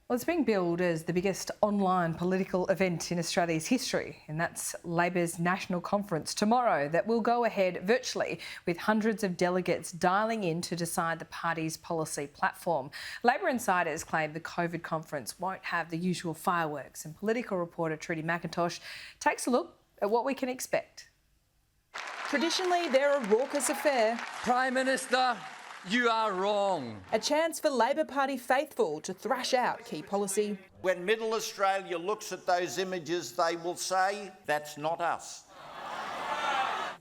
Well, it's being billed as the biggest online political event in Australia's history, and that's Labor's National Conference tomorrow that will go ahead virtually with hundreds of delegates dialling in to decide the party's policy platform. Labor insiders claim the COVID conference won't have the usual fireworks, and political reporter Trudy McIntosh takes a look at what we can expect. Traditionally, they're a raucous affair. Prime Minister, you are wrong. A chance for Labor Party faithful to thrash out key policy. When Middle Australia looks at those images, they will say, that's not us.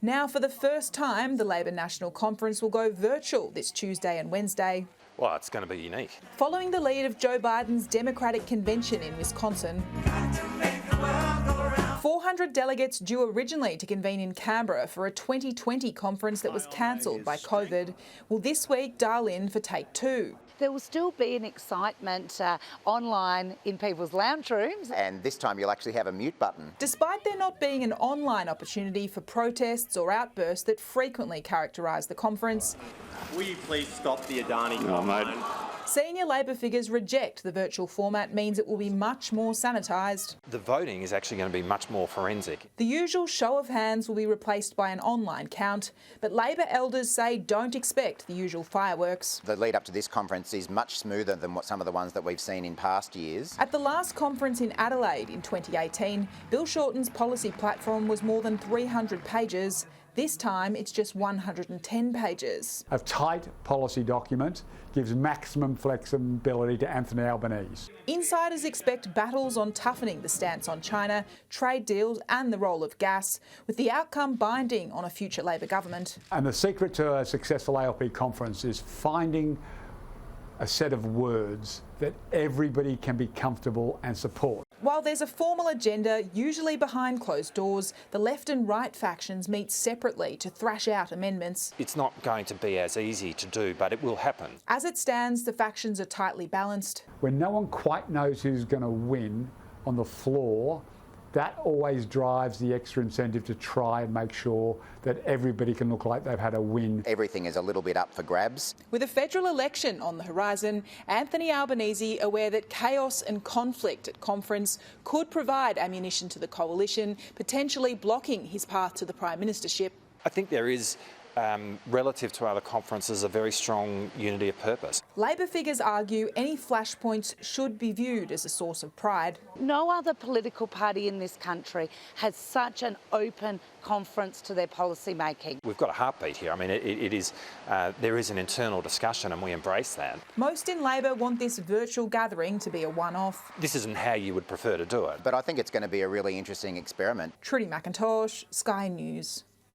Now, for the first time, the Labor National Conference will go virtual this Tuesday and Wednesday. Well, it's going to be unique. Following the lead of Joe Biden's Democratic convention in Wisconsin. 400 delegates due originally to convene in Canberra for a 2020 conference that was cancelled by COVID will this week dial in for take two. There will still be an excitement online in people's lounge rooms. And this time you'll actually have a mute button. Despite there not being an online opportunity for protests or outbursts that frequently characterise the conference. Will you please stop the Adani comment? Senior Labor figures reject the virtual format means it will be much more sanitised. The voting is actually going to be much more forensic. The usual show of hands will be replaced by an online count, but Labor elders say don't expect the usual fireworks. The lead up to this conference is much smoother than what some of the ones that we've seen in past years. At the last conference in Adelaide in 2018, Bill Shorten's policy platform was more than 300 pages. This time, it's just 110 pages. A tight policy document gives maximum flexibility to Anthony Albanese. Insiders expect battles on toughening the stance on China, trade deals and the role of gas, with the outcome binding on a future Labor government. And the secret to a successful ALP conference is finding a set of words that everybody can be comfortable and support. While there's a formal agenda, usually behind closed doors, the left and right factions meet separately to thrash out amendments. It's not going to be as easy to do, but it will happen. As it stands, the factions are tightly balanced. When no one quite knows who's going to win on the floor, that always drives the extra incentive to try and make sure that everybody can look like they've had a win. Everything is a little bit up for grabs. With a federal election on the horizon, Anthony Albanese, aware that chaos and conflict at conference could provide ammunition to the coalition, potentially blocking his path to the prime ministership. I think there is, relative to other conferences, a very strong unity of purpose. Labor figures argue any flashpoints should be viewed as a source of pride. No other political party in this country has such an open conference to their policy making. We've got a heartbeat here. I mean, there is an internal discussion and we embrace that. Most in Labor want this virtual gathering to be a one-off. This isn't how you would prefer to do it. But I think it's going to be a really interesting experiment. Trudy McIntosh, Sky News.